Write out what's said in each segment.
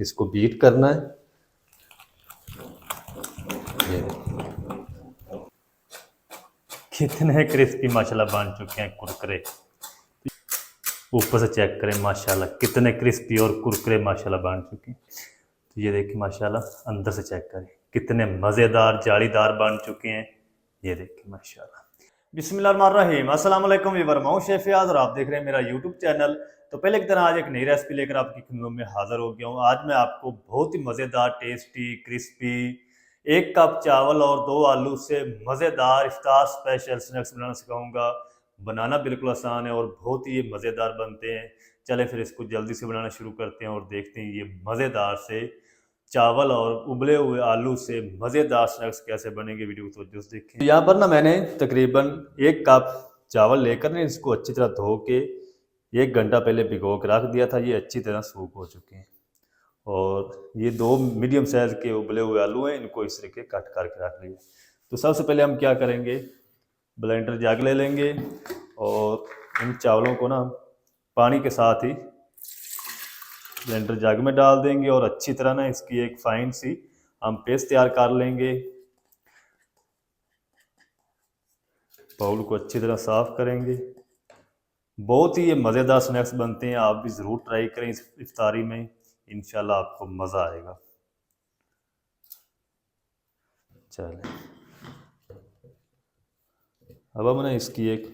इसको बीट करना है। ये कितने क्रिस्पी माशाल्लाह बन चुके हैं कुरकुरे। ऊपर से चेक करें माशाल्लाह कितने क्रिस्पी और कुरकुरे माशाल्लाह बन चुके हैं। तो ये देखिए माशाल्लाह अंदर से चेक करें कितने मज़ेदार जालीदार बन चुके हैं। ये देखिए माशाल्लाह। बिस्मिल्लाहिर्रहमानिर्रहीम, अस्सलाम वालेकुम व्यूअर, मैं हूं शेफ फयाज और आप देख रहे हैं मेरा यूट्यूब चैनल। तो पहले की तरह आज एक नई रेसिपी लेकर आपकी खिदमत में हाजिर हो गया हूं। आज मैं आपको बहुत ही मज़ेदार, टेस्टी, क्रिस्पी 1 कप चावल और 2 आलू से मज़ेदार इफ्तार स्पेशल स्नैक्स बनाना सिखाऊंगा। बनाना बिल्कुल आसान है और बहुत ही ये मज़ेदार बनते हैं। चले फिर इसको जल्दी से बनाना शुरू करते हैं और देखते हैं ये मज़ेदार से चावल और उबले हुए आलू से मज़ेदार स्नैक्स कैसे बनेंगे। वीडियो को तो देखें। तो यहाँ पर ना मैंने तकरीबन 1 कप चावल लेकर ना इसको अच्छी तरह धो के 1 घंटा पहले भिगो के रख दिया था। ये अच्छी तरह सूख हो चुके हैं और ये 2 मीडियम साइज़ के उबले हुए आलू हैं, इनको इस तरीके कट करके रख लिए। तो सबसे पहले हम क्या करेंगे, ब्लेंडर जग ले लेंगे और इन चावलों को ना पानी के साथ ही ब्लेंडर जग में डाल देंगे और अच्छी तरह ना इसकी एक फाइन सी हम पेस्ट तैयार कर लेंगे। बाउल को अच्छी तरह साफ करेंगे। बहुत ही ये मज़ेदार स्नैक्स बनते हैं, आप भी ज़रूर ट्राई करें इस इफ्तारी में, इंशाल्लाह आपको मज़ा आएगा। चलें, अब हम ना इसकी एक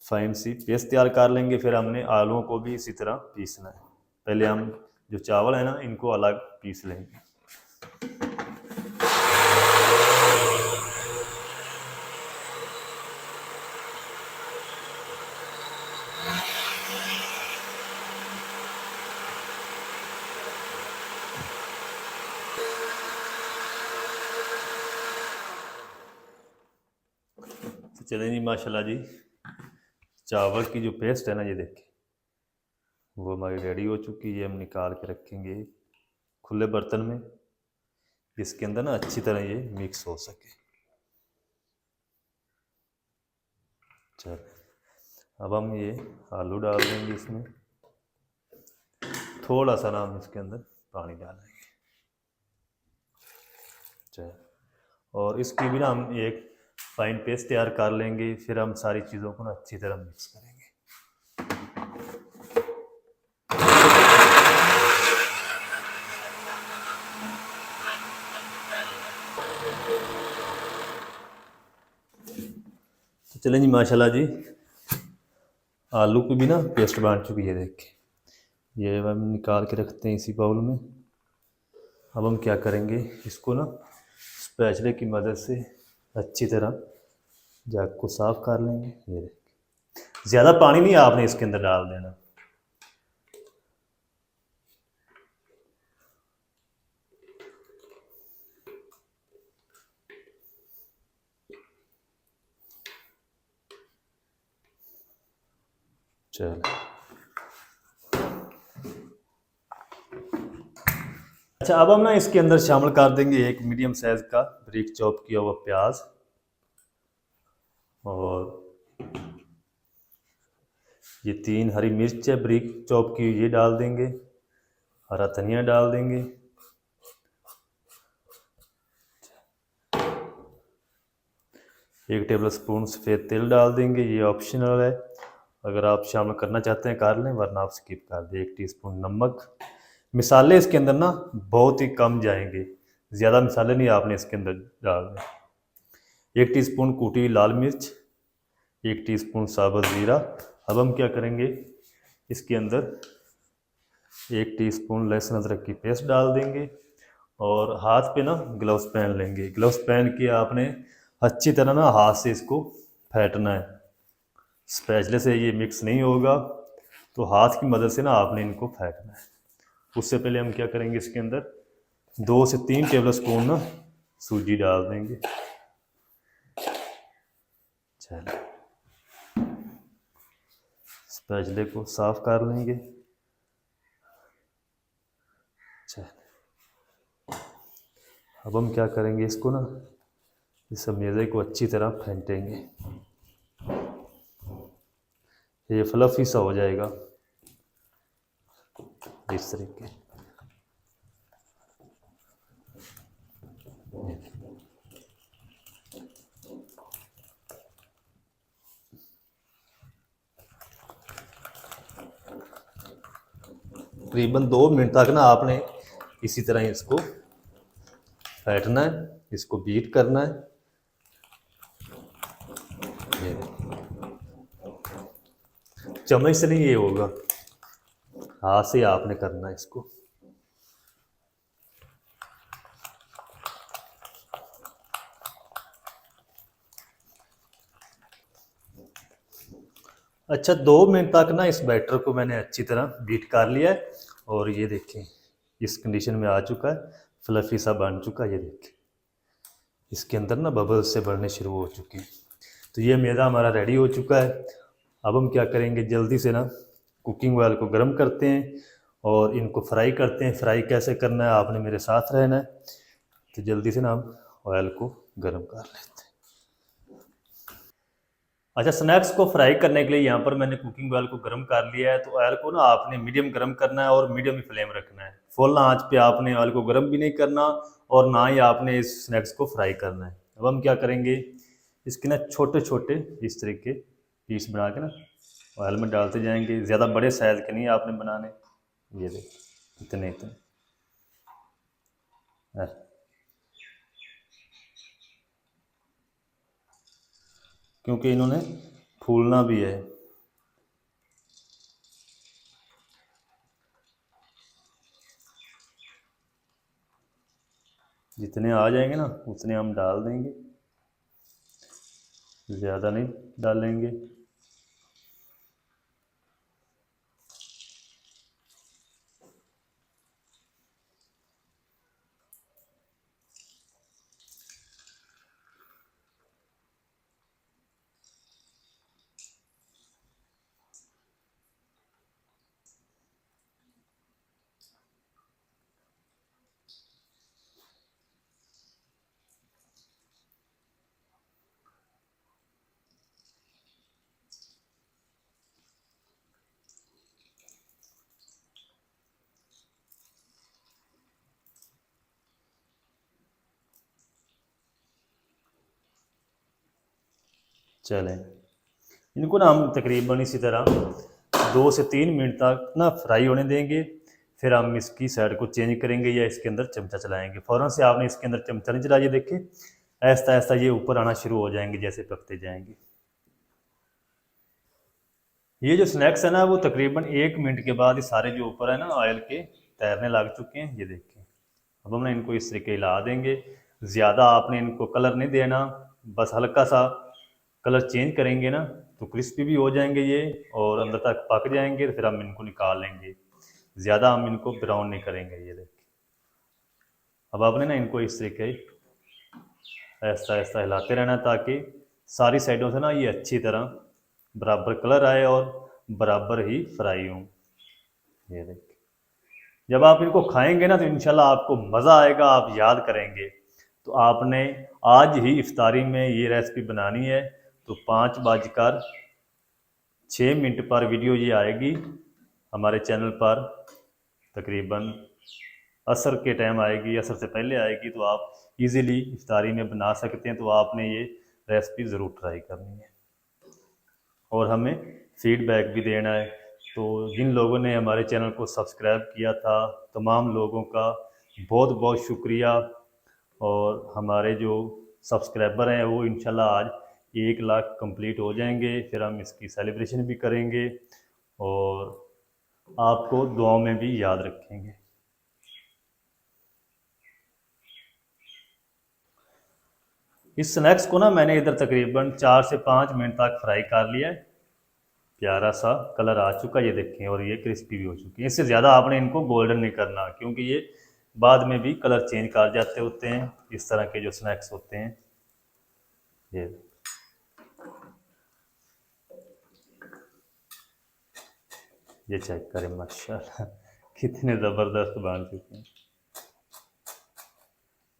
फाइन सी पेस्ट तैयार कर लेंगे। फिर हमने आलूओं को भी इसी तरह पीसना है। पहले हम जो चावल है ना इनको अलग पीस लेंगे। तो चलें जी, माशाल्लाह जी चावल की जो पेस्ट है ना ये देखिए वो हमारी रेडी हो चुकी है। ये हम निकाल के रखेंगे खुले बर्तन में, इसके अंदर ना अच्छी तरह ये मिक्स हो सके। चल, अब हम ये आलू डाल देंगे इसमें, थोड़ा सा ना हम इसके अंदर पानी डालेंगे। चल, और इसकी भी ना हम एक फाइन पेस्ट तैयार कर लेंगे। फिर हम सारी चीज़ों को ना अच्छी तरह मिक्स करेंगे। तो चलें जी, माशाल्लाह जी आलू की भी ना पेस्ट बन चुकी है। देखिए ये हम निकाल के रखते हैं इसी बाउल में। अब हम क्या करेंगे, इसको ना स्पैचुले की मदद से अच्छी तरह जग को साफ कर लेंगे। ये देखिए ज़्यादा पानी नहीं आपने इसके अंदर डाल देना। चलो, अच्छा अब हम ना इसके अंदर शामिल कर देंगे 1 मीडियम साइज़ का बारीक चॉप किया हुआ प्याज और ये 3 हरी मिर्च है बारीक चॉप की, ये डाल देंगे। हरा धनिया डाल देंगे। 1 टेबल स्पून सफ़ेद तेल डाल देंगे, ये ऑप्शनल है, अगर आप शामिल करना चाहते हैं कर लें वरना आप स्किप कर दें। 1 टीस्पून नमक। मिसाले इसके अंदर ना बहुत ही कम जाएंगे, ज़्यादा मिसाले नहीं आपने इसके अंदर डालने। 1 टीस्पून कूटी हुई लाल मिर्च, 1 टीस्पून साबुत ज़ीरा। अब हम क्या करेंगे, इसके अंदर 1 टीस्पून लहसुन अदरक की पेस्ट डाल देंगे और हाथ पे ना ग्लव्स पहन लेंगे। ग्लव्स पहन के आपने अच्छी तरह ना हाथ से इसको फेंटना है। स्पैचुले से ये मिक्स नहीं होगा, तो हाथ की मदद से ना आपने इनको फेंटना है। उससे पहले हम क्या करेंगे, इसके अंदर 2 से 3 टेबल स्पून ना सूजी डाल देंगे। चलो, स्पैचुले को साफ कर लेंगे। चलो, अब हम क्या करेंगे, इसको ना इस मेज़े को अच्छी तरह फेंटेंगे। ये फ्लफी सा हो जाएगा इस तरीके। तकरीबन 2 मिनट तक ना आपने इसी तरह इसको फेंटना है, इसको बीट करना है। ये चम्मच से नहीं ये होगा, हाथ से आपने करना है इसको। अच्छा 2 मिनट तक ना इस बैटर को मैंने अच्छी तरह बीट कर लिया है और ये देखें इस कंडीशन में आ चुका है, फ्लफी सा बन चुका है। ये देखें इसके अंदर ना बबल्स से बढ़ने शुरू हो चुके हैं। तो ये मैदा हमारा रेडी हो चुका है। अब हम क्या करेंगे, जल्दी से ना कुकिंग ऑयल को गर्म करते हैं और इनको फ्राई करते हैं। फ्राई कैसे करना है, आपने मेरे साथ रहना है। तो जल्दी से ना हम ऑयल को गर्म कर लेते हैं। अच्छा स्नैक्स को फ्राई करने के लिए यहाँ पर मैंने कुकिंग ऑयल को गर्म कर लिया है। तो ऑयल को ना आपने मीडियम गर्म करना है और मीडियम ही फ्लेम रखना है। फुल आंच पे आपने ऑयल को गर्म भी नहीं करना और ना ही आपने इस स्नैक्स को फ्राई करना है। अब हम क्या करेंगे, इसके ना छोटे छोटे इस तरीके पीस बना के ना ऑयल में डालते जाएंगे। ज़्यादा बड़े साइज़ के नहीं आपने बनाने, ये देखिए इतने इतने क्योंकि इन्होंने फूलना भी है। जितने आ जाएंगे ना उतने हम डाल देंगे, ज़्यादा नहीं डालेंगे। चलें इनको ना हम तकरीबन इसी तरह 2 से 3 मिनट तक ना फ्राई होने देंगे। फिर हम इसकी साइड को चेंज करेंगे या इसके अंदर चमचा चलाएंगे। फ़ौरन से आपने इसके अंदर चमचा नहीं चलाइए, देखिए ऐसा ऐसा ये ऊपर आना शुरू हो जाएंगे जैसे पकते जाएंगे। ये जो स्नैक्स है ना वो तकरीबन 1 मिनट के बाद ये सारे जो ऊपर है ना ऑयल के तैरने लग चुके हैं। ये देखिए अब हम ना इनको इस तरीके हिला देंगे। ज़्यादा आपने इनको कलर नहीं देना, बस हल्का सा कलर चेंज करेंगे ना तो क्रिस्पी भी हो जाएंगे ये और अंदर तक पक जाएंगे। फिर हम इनको निकाल लेंगे, ज़्यादा हम इनको ब्राउन नहीं करेंगे। ये देखिए अब आपने ना इनको इस तरीके ऐसा ऐसा हिलाते रहना ताकि सारी साइडों से ना ये अच्छी तरह बराबर कलर आए और बराबर ही फ्राई हों। ये देखिए जब आप इनको खाएंगे ना तो इंशाल्लाह आपको मज़ा आएगा, आप याद करेंगे। तो आपने आज ही इफ्तारी में ये रेसिपी बनानी है। तो 5:06 पर वीडियो ये आएगी हमारे चैनल पर, तकरीबन असर के टाइम आएगी, असर से पहले आएगी। तो आप इजीली इफ्तारी में बना सकते हैं। तो आपने ये रेसिपी ज़रूर ट्राई करनी है और हमें फीडबैक भी देना है। तो जिन लोगों ने हमारे चैनल को सब्सक्राइब किया था तमाम लोगों का बहुत बहुत शुक्रिया। और हमारे जो सब्सक्राइबर हैं वो इंशाल्लाह आज 1 लाख कंप्लीट हो जाएंगे। फिर हम इसकी सेलिब्रेशन भी करेंगे और आपको दुआओं में भी याद रखेंगे। इस स्नैक्स को ना मैंने इधर तकरीबन 4 से 5 मिनट तक फ्राई कर लिया है। प्यारा सा कलर आ चुका है ये देखें और ये क्रिस्पी भी हो चुकी है। इससे ज़्यादा आपने इनको गोल्डन नहीं करना क्योंकि ये बाद में भी कलर चेंज कर जाते होते हैं इस तरह के जो स्नैक्स होते हैं। ये चेक करें माशाल्लाह कितने ज़बरदस्त बन चुके हैं।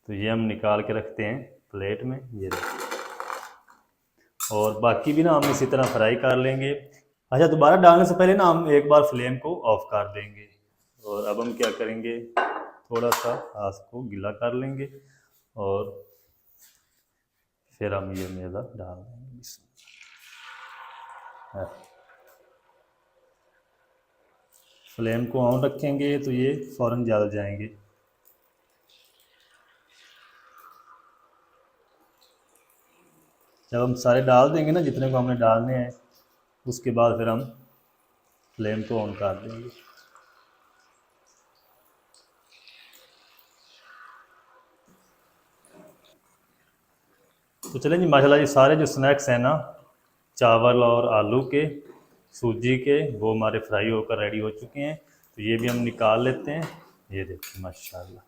तो ये हम निकाल के रखते हैं प्लेट में। ये और बाकी भी ना हम इसी तरह फ्राई कर लेंगे। अच्छा दोबारा डालने से पहले ना हम एक बार फ्लेम को ऑफ कर देंगे। और अब हम क्या करेंगे, थोड़ा सा हाथ को गीला कर लेंगे और फिर हम ये मैदा डाल देंगे। फ्लेम को ऑन रखेंगे तो ये फ़ौरन जल जाएंगे। जब हम सारे डाल देंगे ना जितने को हमने डालने हैं, उसके बाद फिर हम फ्लेम को ऑन कर देंगे। तो चलें जी, माशाल्लाह ये सारे जो स्नैक्स हैं ना, चावल और आलू के, सूजी के, वो हमारे फ्राई होकर रेडी हो चुके हैं। तो ये भी हम निकाल लेते हैं। ये देखिए माशाल्लाह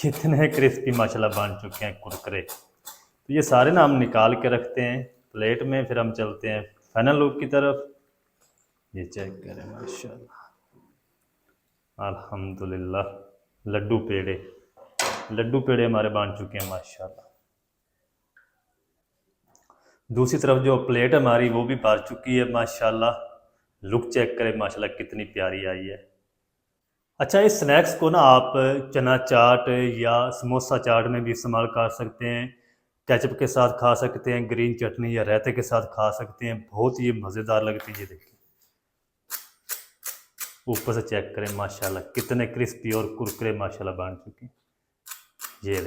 कितने क्रिस्पी माशाल्लाह बन चुके हैं कुरकुरे। तो ये सारे ना हम निकाल के रखते हैं प्लेट में, फिर हम चलते हैं फाइनल लुक की तरफ। ये चेक करें माशाल्लाह, अल्हम्दुलिल्लाह लड्डू पेड़े हमारे बन चुके हैं माशाल्लाह। दूसरी तरफ जो प्लेट हमारी वो भी भर चुकी है माशाल्लाह। लुक चेक करें माशाल्लाह कितनी प्यारी आई है। अच्छा, इस स्नैक्स को ना आप चना चाट या समोसा चाट में भी इस्तेमाल कर सकते हैं, केचप के साथ खा सकते हैं, ग्रीन चटनी या रायते के साथ खा सकते हैं। बहुत ही मज़ेदार लगती है। ये देखिए ऊपर से चेक करें माशाल्लाह कितने क्रिस्पी और कुरकुरे माशाल्लाह बन चुके हैं। ये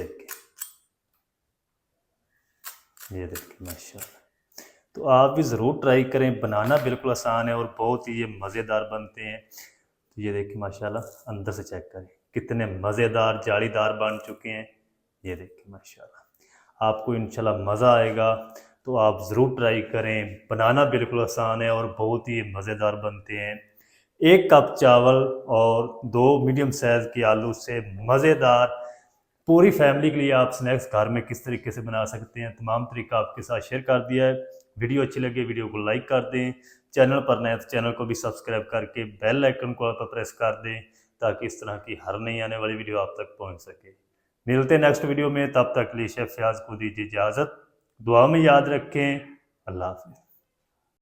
देखिए माशाल्लाह। तो आप भी ज़रूर ट्राई करें, बनाना बिल्कुल आसान है और बहुत ही ये मज़ेदार बनते हैं। तो ये देखिए माशाल्लाह अंदर से चेक करें कितने मज़ेदार जालीदार बन चुके हैं। ये देखिए माशाल्लाह, आपको इंशाल्लाह मज़ा आएगा। तो आप ज़रूर ट्राई करें, बनाना बिल्कुल आसान है और बहुत ही मज़ेदार बनते हैं। 1 कप चावल और 2 मीडियम साइज़ के आलू से मज़ेदार पूरी फैमिली के लिए आप स्नैक्स घर में किस तरीके से बना सकते हैं, तमाम तरीका आपके साथ शेयर कर दिया है। वीडियो अच्छी लगे वीडियो को लाइक कर दें, चैनल पर नए तो चैनल को भी सब्सक्राइब करके बेल आइकन को आप प्रेस कर दें, ताकि इस तरह की हर नई आने वाली वीडियो आप तक पहुंच सके। मिलते हैं नेक्स्ट वीडियो में, तब तक के लिए शेफ फयाज को दीजिए इजाज़त। दुआ में याद रखें। अल्लाह हाफ़िज़।